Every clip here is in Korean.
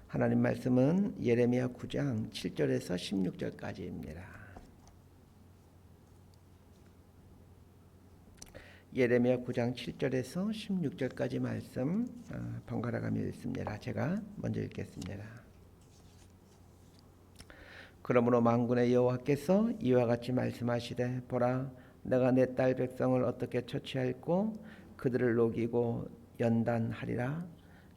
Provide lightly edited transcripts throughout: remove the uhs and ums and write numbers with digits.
하나님 말씀은 예레미야 9장 7절에서 16절까지입니다. 예레미야 9장 7절에서 16절까지 말씀 번갈아 가며 읽습니다. 제가 먼저 읽겠습니다. 그러므로 만군의 여호와께서 이와 같이 말씀하시되 보라, 내가 내 딸 백성을 어떻게 처치할꼬 그들을 녹이고 연단하리라.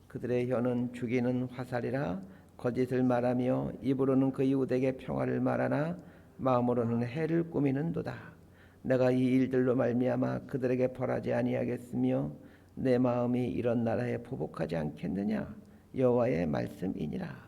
그들의 혀는 죽이는 화살이라. 거짓을 말하며 입으로는 그 이웃에게 평화를 말하나 마음으로는 해를 꾸미는도다. 내가 이 일들로 말미암아 그들에게 벌하지 아니하겠으며 내 마음이 이런 나라에 보복하지 않겠느냐. 여호와의 말씀이니라.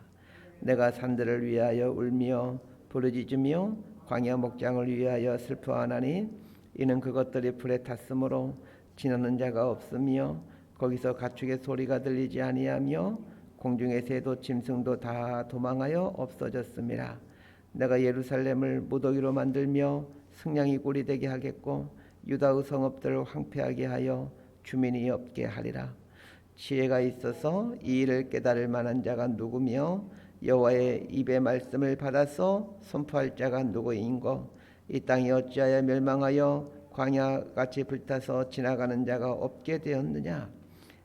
내가 산들을 위하여 울며 부르짖으며 광야 목장을 위하여 슬퍼하나니 이는 그것들이 불에 탔으므로 지나는 자가 없으며 거기서 가축의 소리가 들리지 아니하며 공중의 새도 짐승도 다 도망하여 없어졌음이라. 내가 예루살렘을 무더기로 만들며 승냥이 굴이 되게 하겠고 유다의 성읍들을 황폐하게 하여 주민이 없게 하리라. 지혜가 있어서 이 일을 깨달을 만한 자가 누구며 여호와의 입의 말씀을 받아서 선포할 자가 누구인고. 이 땅이 어찌하여 멸망하여 광야같이 불타서 지나가는 자가 없게 되었느냐.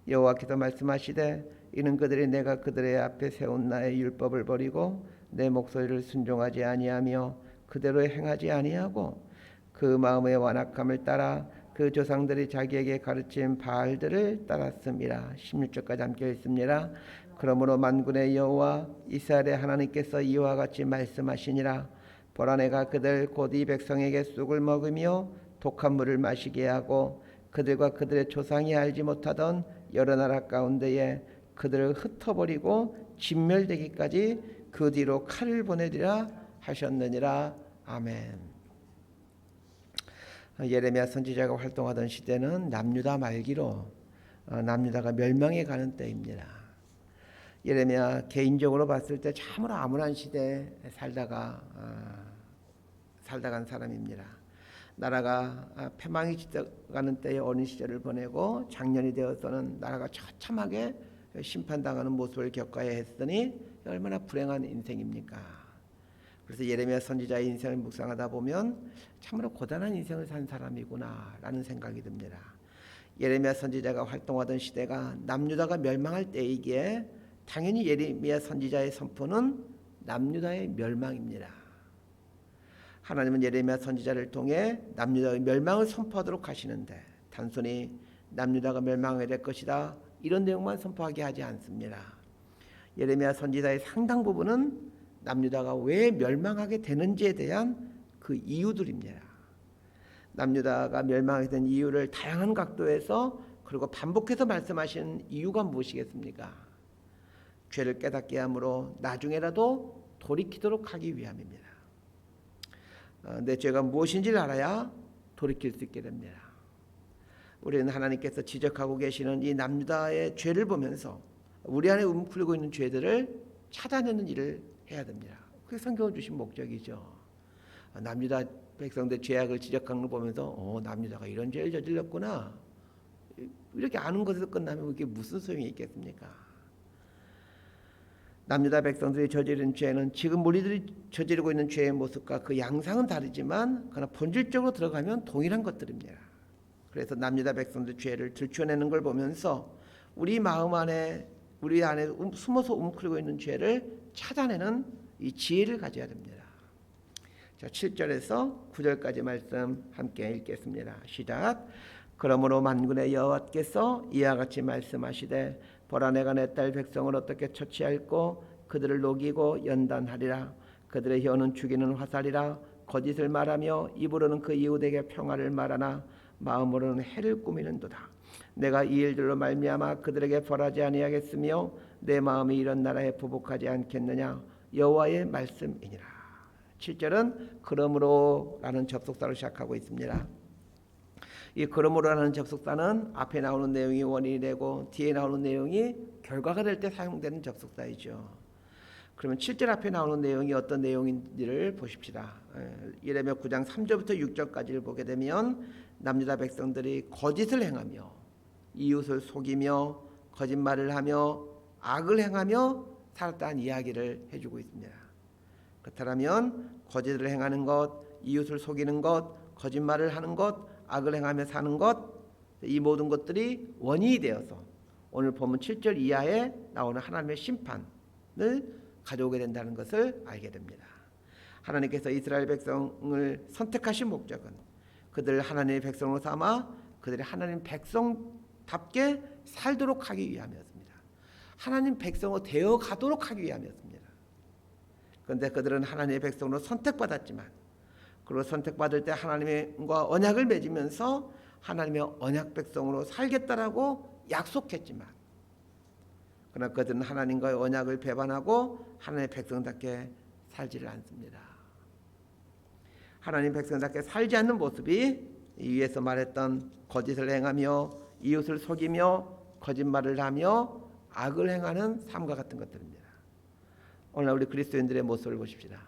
여호와께서 말씀하시되 이는 그들이 내가 그들의 앞에 세운 나의 율법을 버리고 내 목소리를 순종하지 아니하며 그대로 행하지 아니하고 그 마음의 완악함을 따라 그 조상들이 자기에게 가르친 바알들을 따랐음이라. 16절까지 함께 읽습니다. 그러므로 만군의 여호와 이스라엘의 하나님께서 이와 같이 말씀하시니라. 보라, 내가 그들 곧 이 백성에게 쑥을 먹으며 독한 물을 마시게 하고 그들과 그들의 조상이 알지 못하던 여러 나라 가운데에 그들을 흩어버리고 진멸되기까지 그 뒤로 칼을 보내리라 하셨느니라. 아멘. 예레미야 선지자가 활동하던 시대는 남유다 말기로 남유다가 멸망해 가는 때입니다. 예레미야 개인적으로 봤을 때 참으로 암울한 시대에 살다간 사람입니다. 나라가 패망이 짙어가는 때에 어린 시절을 보내고 장년이 되어서는 나라가 처참하게 심판당하는 모습을 겪어야 했으니 얼마나 불행한 인생입니까? 그래서 예레미야 선지자의 인생을 묵상하다 보면 참으로 고단한 인생을 산 사람이구나 라는 생각이 듭니다. 예레미야 선지자가 활동하던 시대가 남유다가 멸망할 때이기에 당연히 예레미야 선지자의 선포는 남유다의 멸망입니다. 하나님은 예레미야 선지자를 통해 남유다의 멸망을 선포하도록 하시는데 단순히 남유다가 멸망하게 될 것이다 이런 내용만 선포하게 하지 않습니다. 예레미야 선지자의 상당 부분은 남유다가 왜 멸망하게 되는지에 대한 그 이유들입니다. 남유다가 멸망하게 된 이유를 다양한 각도에서 그리고 반복해서 말씀하시는 이유가 무엇이겠습니까? 죄를 깨닫게 함으로 나중에라도 돌이키도록 하기 위함입니다. 내 죄가 무엇인지를 알아야 돌이킬 수 있게 됩니다. 우리는 하나님께서 지적하고 계시는 이 남유다의 죄를 보면서 우리 안에 움츠리고 있는 죄들을 찾아내는 일을 해야 됩니다. 그게 성경을 주신 목적이죠. 남유다 백성들 죄악을 지적하는 걸 보면서 남유다가 이런 죄를 저질렀구나 이렇게 아는 것에서 끝나면 그게 무슨 소용이 있겠습니까? 남유다 백성들이 저지른 죄는 지금 우리들이 저지르고 있는 죄의 모습과 그 양상은 다르지만 그러나 본질적으로 들어가면 동일한 것들입니다. 그래서 남유다 백성들 죄를 들춰내는 걸 보면서 우리 마음 안에 우리 안에 숨어서 움츠리고 있는 죄를 찾아내는 이 지혜를 가져야 됩니다. 자, 7절에서 9절까지 말씀 함께 읽겠습니다. 시작. 그러므로 만군의 여호와께서 이와 같이 말씀하시되 보라, 내가 내 딸 백성을 어떻게 처치할꼬 그들을 녹이고 연단하리라. 그들의 혀는 죽이는 화살이라. 거짓을 말하며 입으로는 그 이웃에게 평화를 말하나 마음으로는 해를 꾸미는도다. 내가 이 일들로 말미암아 그들에게 벌하지 아니하겠으며 내 마음이 이런 나라에 보복하지 않겠느냐. 여호와의 말씀이니라. 7절은 그러므로 라는 접속사로 시작하고 있습니다. 이 그러므로라는 접속사는 앞에 나오는 내용이 원인이 되고 뒤에 나오는 내용이 결과가 될 때 사용되는 접속사이죠. 그러면 7절 앞에 나오는 내용이 어떤 내용인지를 보십시다. 예레미야 9장 3절부터 6절까지를 보게 되면 남유다 백성들이 거짓을 행하며 이웃을 속이며 거짓말을 하며 악을 행하며 살았다는 이야기를 해주고 있습니다. 그렇다면 거짓을 행하는 것, 이웃을 속이는 것, 거짓말을 하는 것, 악을 행하며 사는 것, 이 모든 것들이 원인이 되어서 오늘 본문 7절 이하에 나오는 하나님의 심판을 가져오게 된다는 것을 알게 됩니다. 하나님께서 이스라엘 백성을 선택하신 목적은 그들을 하나님의 백성으로 삼아 그들이 하나님 백성답게 살도록 하기 위함이었습니다. 하나님 백성으로 되어 가도록 하기 위함이었습니다. 그런데 그들은 하나님의 백성으로 선택받았지만, 그리고 선택받을 때 하나님과 언약을 맺으면서 하나님의 언약 백성으로 살겠다라고 약속했지만, 그러나 그들은 하나님과의 언약을 배반하고 하나님의 백성답게 살지를 않습니다. 하나님 백성답게 살지 않는 모습이 이 위에서 말했던 거짓을 행하며 이웃을 속이며 거짓말을 하며 악을 행하는 삶과 같은 것들입니다. 오늘 우리 그리스도인들의 모습을 보십시다.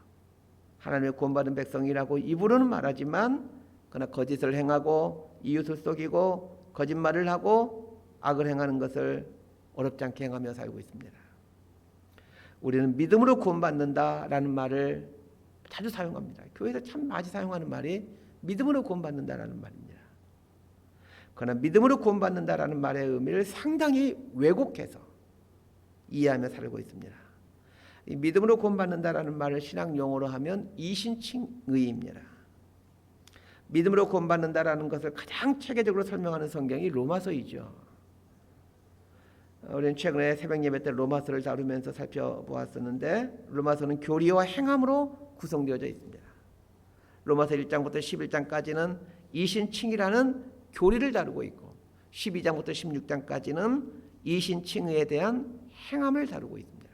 하나님의 구원받은 백성이라고 입으로는 말하지만 그러나 거짓을 행하고 이웃을 속이고 거짓말을 하고 악을 행하는 것을 어렵지 않게 행하며 살고 있습니다. 우리는 믿음으로 구원받는다라는 말을 자주 사용합니다. 교회에서 참 많이 사용하는 말이 믿음으로 구원받는다라는 말입니다. 그러나 믿음으로 구원받는다라는 말의 의미를 상당히 왜곡해서 이해하며 살고 있습니다. 이 믿음으로 구원받는다라는 말을 신학 용어로 하면 이신칭의입니다. 믿음으로 구원받는다라는 것을 가장 체계적으로 설명하는 성경이 로마서이죠. 우리는 최근에 새벽 예배 때 로마서를 다루면서 살펴보았었는데, 로마서는 교리와 행함으로 구성되어져 있습니다. 로마서 1장부터 11장까지는 이신칭이라는 교리를 다루고 있고, 12장부터 16장까지는 이신칭의에 대한 행함을 다루고 있습니다.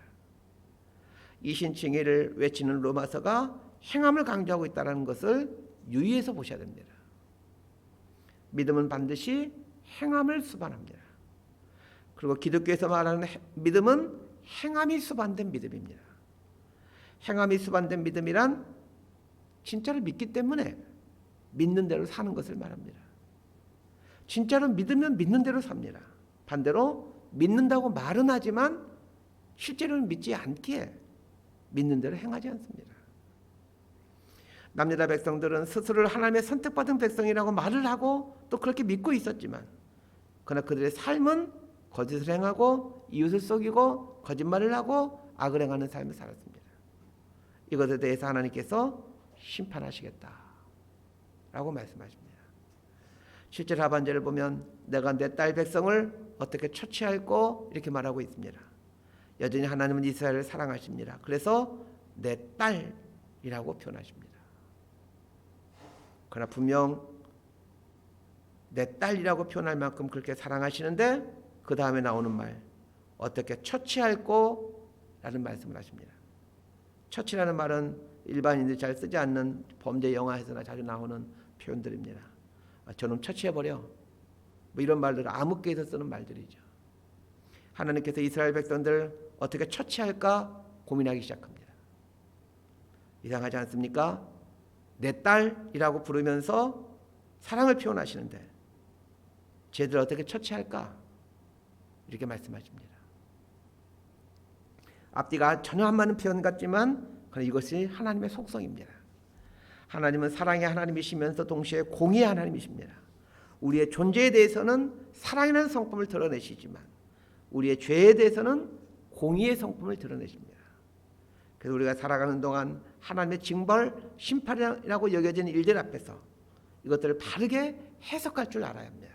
이신칭의를 외치는 로마서가 행함을 강조하고 있다는 것을 유의해서 보셔야 됩니다. 믿음은 반드시 행함을 수반합니다. 그리고 기독교에서 말하는 믿음은 행함이 수반된 믿음입니다. 행함이 수반된 믿음이란 진짜로 믿기 때문에 믿는 대로 사는 것을 말합니다. 진짜로 믿으면 믿는 대로 삽니다. 반대로 믿는다고 말은 하지만 실제로는 믿지 않기에 믿는 대로 행하지 않습니다. 남유다 백성들은 스스로를 하나님의 선택받은 백성이라고 말을 하고 또 그렇게 믿고 있었지만, 그러나 그들의 삶은 거짓을 행하고 이웃을 속이고 거짓말을 하고 악을 행하는 삶을 살았습니다. 이것에 대해서 하나님께서 심판하시겠다라고 말씀하십니다. 실제 하반절을 보면 내가 내 딸 백성을 어떻게 처치할꼬 이렇게 말하고 있습니다. 여전히 하나님은 이스라엘을 사랑하십니다. 그래서 내 딸이라고 표현하십니다. 그러나 분명 내 딸이라고 표현할 만큼 그렇게 사랑하시는데 그 다음에 나오는 말, 어떻게 처치할꼬 라는 말씀을 하십니다. 처치라는 말은 일반인들이 잘 쓰지 않는 범죄 영화에서나 자주 나오는 표현들입니다. 저놈 처치해버려, 뭐 이런 말들, 암흑교에서 쓰는 말들이죠. 하나님께서 이스라엘 백성들 어떻게 처치할까 고민하기 시작합니다. 이상하지 않습니까? 내 딸이라고 부르면서 사랑을 표현하시는데 쟤들 어떻게 처치할까 이렇게 말씀하십니다. 앞뒤가 전혀 안 맞는 표현 같지만 그러나 이것이 하나님의 속성입니다. 하나님은 사랑의 하나님이시면서 동시에 공의의 하나님이십니다. 우리의 존재에 대해서는 사랑이라는 성품을 드러내시지만 우리의 죄에 대해서는 공의의 성품을 드러내십니다. 그래서 우리가 살아가는 동안 하나님의 징벌, 심판이라고 여겨지는 일들 앞에서 이것들을 바르게 해석할 줄 알아야 합니다.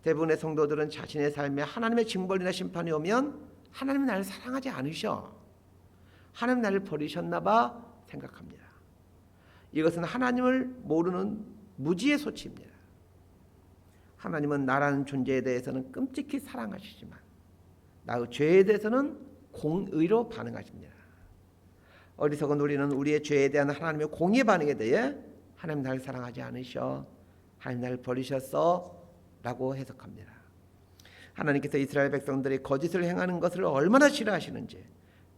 대부분의 성도들은 자신의 삶에 하나님의 징벌이나 심판이 오면 하나님은 나를 사랑하지 않으셔, 하나님 나를 버리셨나 봐 생각합니다. 이것은 하나님을 모르는 무지의 소치입니다. 하나님은 나라는 존재에 대해서는 끔찍히 사랑하시지만 나의 죄에 대해서는 공의로 반응하십니다. 어리석은 우리는 우리의 죄에 대한 하나님의 공의 반응에 대해 하나님 나를 사랑하지 않으셔, 하나님 나를 버리셨어 라고 해석합니다. 하나님께서 이스라엘 백성들이 거짓을 행하는 것을 얼마나 싫어하시는지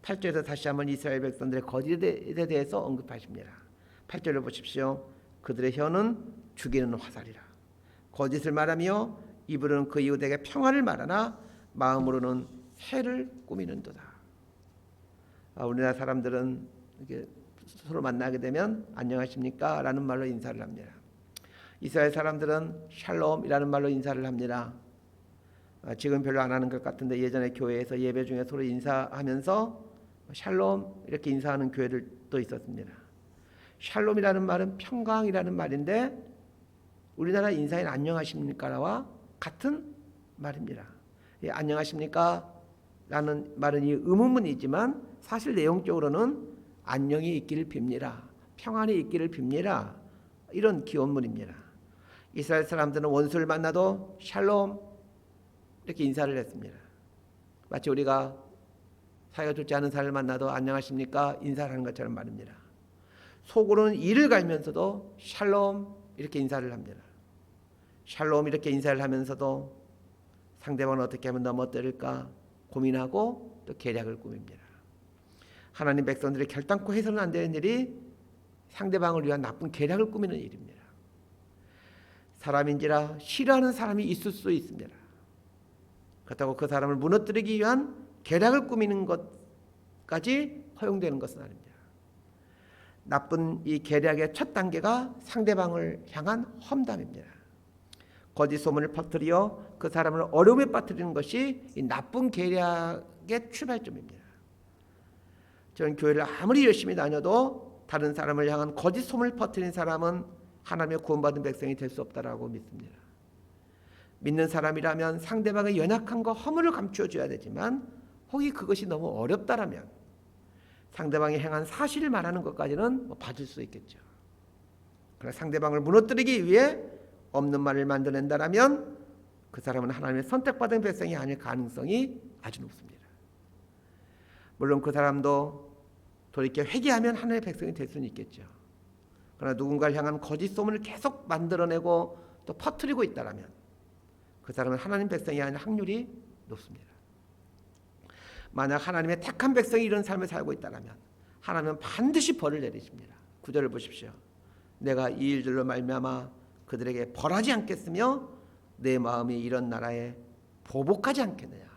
8절에서 다시 한번 이스라엘 백성들의 거짓에 대해서 언급하십니다. 8절을 보십시오. 그들의 혀는 죽이는 화살이라 거짓을 말하며 입으로는 그 이웃에게 평화를 말하나 마음으로는 해를 꾸미는도다. 우리나라 사람들은 이렇게 서로 만나게 되면 안녕하십니까? 라는 말로 인사를 합니다. 이스라엘 사람들은 샬롬이라는 말로 인사를 합니다. 지금 별로 안 하는 것 같은데 예전에 교회에서 예배 중에 서로 인사하면서 샬롬 이렇게 인사하는 교회들도 있었습니다. 샬롬이라는 말은 평강이라는 말인데 우리나라 인사인 안녕하십니까와 같은 말입니다. 안녕하십니까? 라는 말은 이 의문문이지만 사실 내용적으로는 안녕이 있기를 빕니다. 평안이 있기를 빕니다. 이런 기원문입니다. 이스라엘 사람들은 원수를 만나도 샬롬 이렇게 인사를 했습니다. 마치 우리가 사이가 좋지 않은 사람을 만나도 안녕하십니까? 인사를 하는 것처럼 말입니다. 속으로는 이를 갈면서도 샬롬 이렇게 인사를 합니다. 샬롬 이렇게 인사를 하면서도 상대방을 어떻게 하면 넘어뜨릴까 고민하고 또 계략을 꾸밉니다. 하나님 백성들이 결단코 해서는 안 되는 일이 상대방을 위한 나쁜 계략을 꾸미는 일입니다. 사람인지라 싫어하는 사람이 있을 수 있습니다. 그렇다고 그 사람을 무너뜨리기 위한 계략을 꾸미는 것까지 허용되는 것은 아닙니다. 나쁜 이 계략의 첫 단계가 상대방을 향한 험담입니다. 거짓 소문을 퍼뜨려 그 사람을 어려움에 빠뜨리는 것이 이 나쁜 계략의 출발점입니다. 저는 교회를 아무리 열심히 다녀도 다른 사람을 향한 거짓 소문을 퍼뜨린 사람은 하나님의 구원받은 백성이 될 수 없다라고 믿습니다. 믿는 사람이라면 상대방의 연약함과 허물을 감추어줘야 되지만 혹이 그것이 너무 어렵다라면 상대방이 행한 사실을 말하는 것까지는 봐줄 수 있겠죠. 그러나 상대방을 무너뜨리기 위해 없는 말을 만들어낸다라면 그 사람은 하나님의 선택받은 백성이 아닐 가능성이 아주 높습니다. 물론 그 사람도 돌이켜 회개하면 하나님의 백성이 될 수는 있겠죠. 그러나 누군가를 향한 거짓 소문을 계속 만들어내고 또 퍼뜨리고 있다라면 그 사람은 하나님 백성이 아닐 확률이 높습니다. 만약 하나님의 택한 백성이 이런 삶을 살고 있다면 하나님은 반드시 벌을 내리십니다. 9절을 보십시오. 내가 이 일들로 말미암아 그들에게 벌하지 않겠으며 내 마음이 이런 나라에 보복하지 않겠느냐.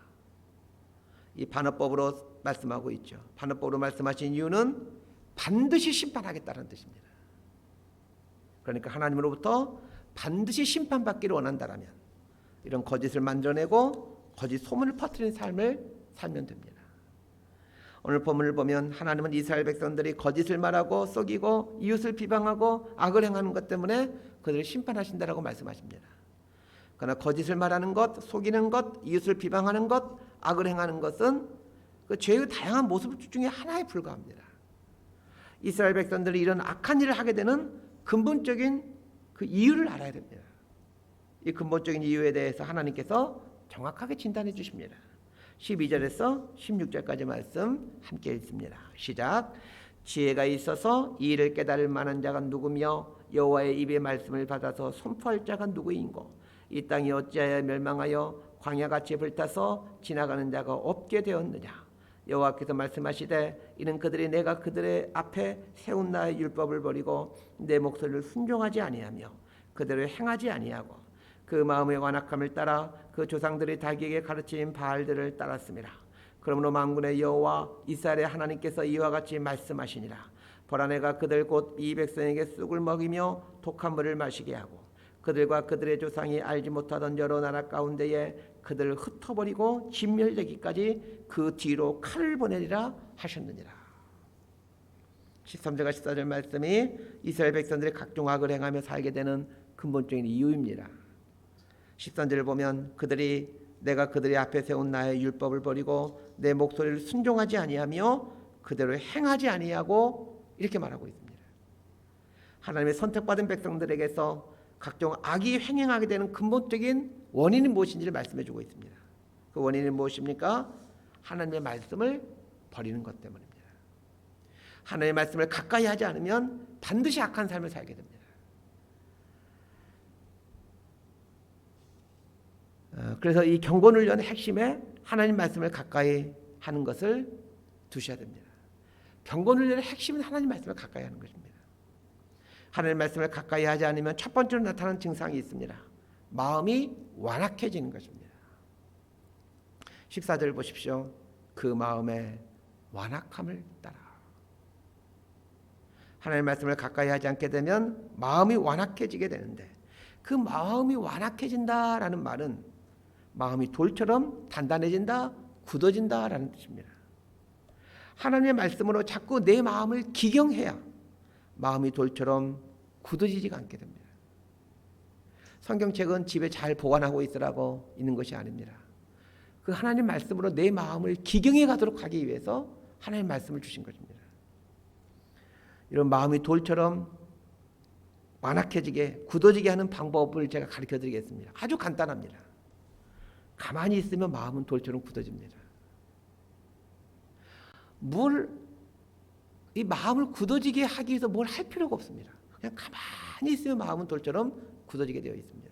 이 반어법으로 말씀하고 있죠. 반어법으로 말씀하신 이유는 반드시 심판하겠다는 뜻입니다. 그러니까 하나님으로부터 반드시 심판받기를 원한다라면 이런 거짓을 만들어내고 거짓 소문을 퍼뜨리는 삶을 살면 됩니다. 오늘 본문을 보면 하나님은 이스라엘 백성들이 거짓을 말하고 속이고 이웃을 비방하고 악을 행하는 것 때문에 그들을 심판하신다라고 말씀하십니다. 그러나 거짓을 말하는 것, 속이는 것, 이웃을 비방하는 것, 악을 행하는 것은 그 죄의 다양한 모습 중에 하나에 불과합니다. 이스라엘 백성들이 이런 악한 일을 하게 되는 근본적인 그 이유를 알아야 됩니다. 이 근본적인 이유에 대해서 하나님께서 정확하게 진단해 주십니다. 12절에서 16절까지 말씀 함께 읽습니다. 시작. 지혜가 있어서 이 일을 깨달을 만한 자가 누구며 여호와의 입의 말씀을 받아서 선포할 자가 누구인고 이 땅이 어찌하여 멸망하여 광야같이 불타서 지나가는 자가 없게 되었느냐. 여호와께서 말씀하시되 이는 그들이 내가 그들의 앞에 세운 나의 율법을 버리고 내 목소리를 순종하지 아니하며 그대로 행하지 아니하고 그 마음의 완악함을 따라 그 조상들이 자기에게 가르친 바알들을 따랐습니다. 그러므로 만군의 여호와 이스라엘의 하나님께서 이와 같이 말씀하시니라. 보라 내가 그들 곧 이 백성에게 쑥을 먹이며 독한 물을 마시게 하고 그들과 그들의 조상이 알지 못하던 여러 나라 가운데에 그들을 흩어버리고 진멸되기까지 그 뒤로 칼을 보내리라 하셨느니라. 13절과 14절 말씀이 이스라엘 백성들이 각종 악을 행하며 살게 되는 근본적인 이유입니다. 13절을 보면 그들이 내가 그들의 앞에 세운 나의 율법을 버리고 내 목소리를 순종하지 아니하며 그대로 행하지 아니하고 이렇게 말하고 있습니다. 하나님의 선택받은 백성들에게서 각종 악이 횡행하게 되는 근본적인 원인이 무엇인지를 말씀해 주고 있습니다. 그 원인은 무엇입니까? 하나님의 말씀을 버리는 것 때문입니다. 하나님의 말씀을 가까이 하지 않으면 반드시 악한 삶을 살게 됩니다. 그래서 이 경건훈련의 핵심에 하나님 말씀을 가까이 하는 것을 두셔야 됩니다. 경건훈련의 핵심은 하나님 말씀을 가까이 하는 것입니다. 하나님 말씀을 가까이 하지 않으면 첫 번째로 나타나는 증상이 있습니다. 마음이 완악해지는 것입니다. 14절 보십시오. 그 마음에 완악함을 따라. 하나님의 말씀을 가까이 하지 않게 되면 마음이 완악해지게 되는데, 그 마음이 완악해진다라는 말은 마음이 돌처럼 단단해진다, 굳어진다라는 뜻입니다. 하나님의 말씀으로 자꾸 내 마음을 기경해야 마음이 돌처럼 굳어지지가 않게 됩니다. 성경책은 집에 잘 보관하고 있으라고 있는 것이 아닙니다. 그 하나님 말씀으로 내 마음을 기경해 가도록 하기 위해서 하나님 말씀을 주신 것입니다. 이런 마음이 돌처럼 완악해지게 굳어지게 하는 방법을 제가 가르쳐 드리겠습니다. 아주 간단합니다. 가만히 있으면 마음은 돌처럼 굳어집니다. 이 마음을 굳어지게 하기 위해서 뭘 할 필요가 없습니다. 그냥 가만히 있으면 마음은 돌처럼 굳어지게 되어 있습니다.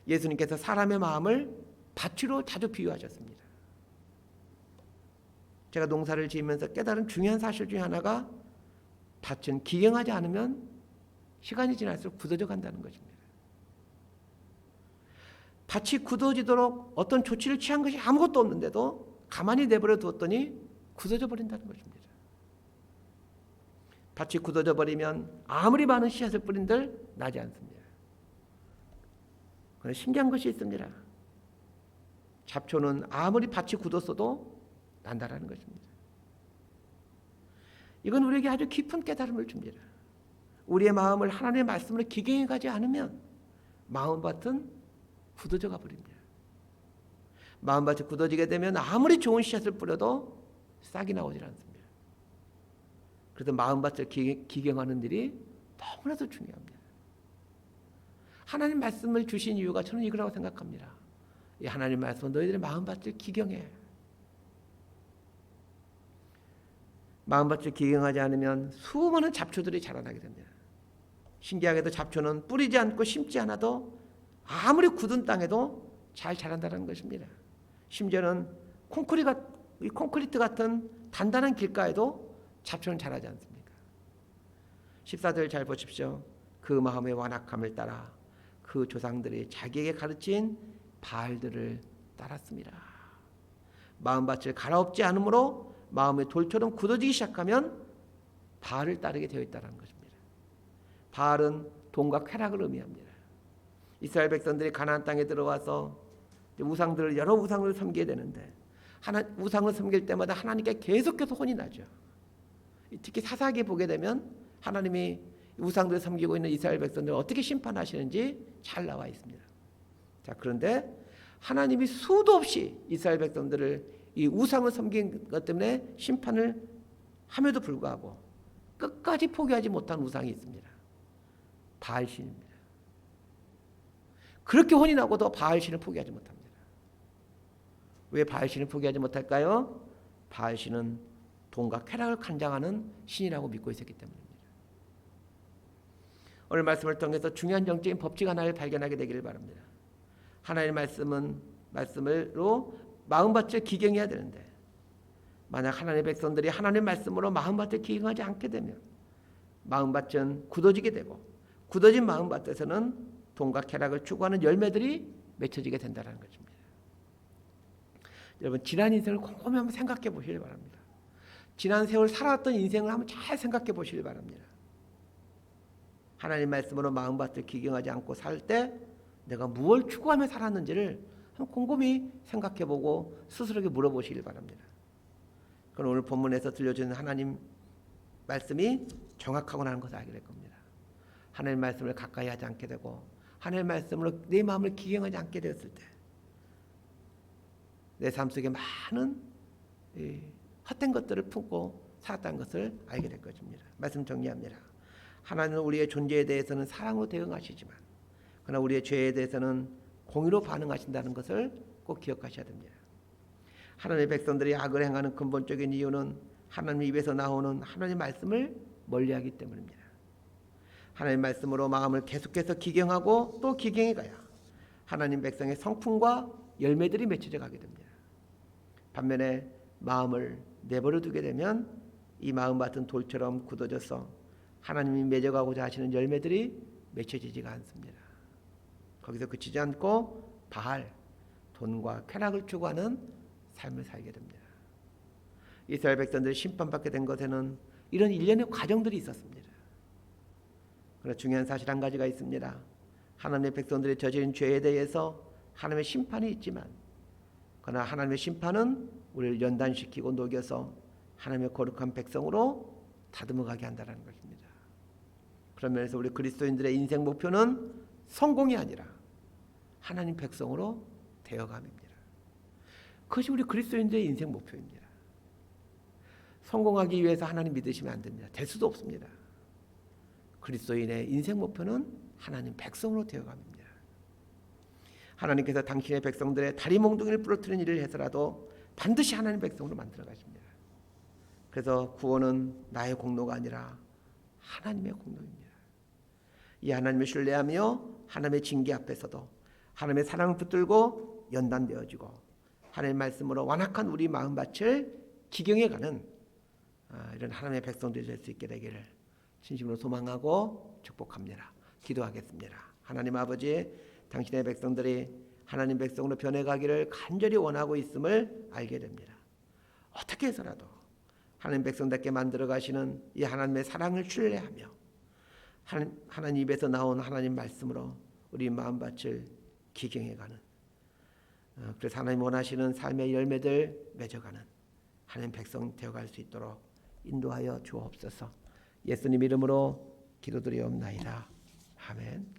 예수님께서 사람의 마음을 밭으로 자주 비유하셨습니다. 제가 농사를 지으면서 깨달은 중요한 사실 중에 하나가 밭은 기경하지 않으면 시간이 지날수록 굳어져 간다는 것입니다. 밭이 굳어지도록 어떤 조치를 취한 것이 아무것도 없는데도 가만히 내버려 두었더니 굳어져 버린다는 것입니다. 밭이 굳어져 버리면 아무리 많은 씨앗을 뿌린들 나지 않습니다. 그런데 신기한 것이 있습니다. 잡초는 아무리 밭이 굳었어도 난다라는 것입니다. 이건 우리에게 아주 깊은 깨달음을 줍니다. 우리의 마음을 하나님의 말씀으로 기경해 가지 않으면 마음밭은 굳어져 가버립니다. 마음밭이 굳어지게 되면 아무리 좋은 씨앗을 뿌려도 싹이 나오질 않습니다. 그래서 마음밭을 기경하는 일이 너무나도 중요합니다. 하나님 말씀을 주신 이유가 저는 이거라고 생각합니다. 이 하나님 말씀은 너희들의 마음밭을 기경해. 마음밭을 기경하지 않으면 수많은 잡초들이 자라나게 됩니다. 신기하게도 잡초는 뿌리지 않고 심지 않아도 아무리 굳은 땅에도 잘 자란다는 것입니다. 심지어는 콘크리트 같은 단단한 길가에도 잡초는 자라지 않습니까? 14절 잘 보십시오. 그 마음의 완악함을 따라 그 조상들이 자기에게 가르친 바알들을 따랐습니다. 마음밭을 갈아엎지 않으므로 마음의 돌처럼 굳어지기 시작하면 바알을 따르게 되어 있다는 것입니다. 바알은 돈과 쾌락을 의미합니다. 이스라엘 백성들이 가나안 땅에 들어와서 여러 우상을 섬기게 되는데 우상을 섬길 때마다 하나님께 계속해서 혼이 나죠. 특히 사사기에 보게 되면 하나님이 우상들을 섬기고 있는 이스라엘 백성들을 어떻게 심판하시는지 잘 나와 있습니다. 자, 그런데 하나님이 수도 없이 이스라엘 백성들을 이 우상을 섬긴 것 때문에 심판을 함에도 불구하고 끝까지 포기하지 못한 우상이 있습니다. 바알신입니다. 그렇게 혼이 나고도 바알신을 포기하지 못합니다. 왜 바알신을 포기하지 못할까요? 바알신은 돈과 쾌락을 간장하는 신이라고 믿고 있었기 때문입니다. 오늘 말씀을 통해서 중요한 정적인 법칙 하나를 발견하게 되기를 바랍니다. 하나님의 말씀으로 마음밭을 기경해야 되는데, 만약 하나님의 백성들이 하나님의 말씀으로 마음밭을 기경하지 않게 되면 마음밭은 굳어지게 되고, 굳어진 마음밭에서는 돈과 쾌락을 추구하는 열매들이 맺혀지게 된다는 것입니다. 여러분, 지난 인생을 곰곰이 한번 생각해 보시길 바랍니다. 지난 세월 살아왔던 인생을 한번 잘 생각해 보시길 바랍니다. 하나님 말씀으로 마음밭을 기경하지 않고 살 때 내가 무엇을 추구하며 살았는지를 한번 곰곰이 생각해 보고 스스로에게 물어보시길 바랍니다. 그럼 오늘 본문에서 들려주는 하나님 말씀이 정확하구나 하는 것을 알게 될 겁니다. 하나님 말씀을 가까이 하지 않게 되고 하나님 말씀으로 내 마음을 기경하지 않게 되었을 때 내 삶 속에 많은 헛된 것들을 품고 살았다는 것을 알게 될 것입니다. 말씀 정리합니다. 하나님은 우리의 존재에 대해서는 사랑으로 대응하시지만 그러나 우리의 죄에 대해서는 공의로 반응하신다는 것을 꼭 기억하셔야 됩니다. 하나님의 백성들이 악을 행하는 근본적인 이유는 하나님 입에서 나오는 하나님의 말씀을 멀리하기 때문입니다. 하나님의 말씀으로 마음을 계속해서 기경하고 또 기경해 가야 하나님 백성의 성품과 열매들이 맺혀져 가게 됩니다. 반면에 마음을 내버려 두게 되면 이 마음밭은 돌처럼 굳어져서 하나님이 맺어가고자 하시는 열매들이 맺혀지지가 않습니다. 거기서 그치지 않고 바알, 돈과 쾌락을 추구하는 삶을 살게 됩니다. 이스라엘 백성들이 심판받게 된 것에는 이런 일련의 과정들이 있었습니다. 그러나 중요한 사실 한 가지가 있습니다. 하나님의 백성들이 저지른 죄에 대해서 하나님의 심판이 있지만, 그러나 하나님의 심판은 우리를 연단시키고 녹여서 하나님의 거룩한 백성으로 다듬어 가게 한다는 것입니다. 그런 면에서 우리 그리스도인들의 인생 목표는 성공이 아니라 하나님 백성으로 되어감입니다. 그것이 우리 그리스도인들의 인생 목표입니다. 성공하기 위해서 하나님 믿으시면 안 됩니다. 될 수도 없습니다. 그리스도인의 인생 목표는 하나님 백성으로 되어갑니다. 하나님께서 당신의 백성들의 다리 몽둥이를 부러뜨리는 일을 해서라도 반드시 하나님 백성으로 만들어 가십니다. 그래서 구원은 나의 공로가 아니라 하나님의 공로입니다. 이 하나님을 신뢰하며 하나님의 징계 앞에서도 하나님의 사랑을 붙들고 연단되어지고 하나님의 말씀으로 완악한 우리 마음밭을 기경해가는 이런 하나님의 백성들이 될 수 있게 되기를 진심으로 소망하고 축복합니다. 기도하겠습니다. 하나님 아버지, 당신의 백성들이 하나님 백성으로 변해가기를 간절히 원하고 있음을 알게 됩니다. 어떻게 해서라도 하나님 백성답게 만들어 가시는 이 하나님의 사랑을 신뢰하며 하나님 입에서 나온 하나님 말씀으로 우리 마음밭을 기경해가는, 그래서 하나님 원하시는 삶의 열매들 맺어가는 하나님 백성 되어갈 수 있도록 인도하여 주옵소서. 예수님 이름으로 기도드리옵나이다. 아멘.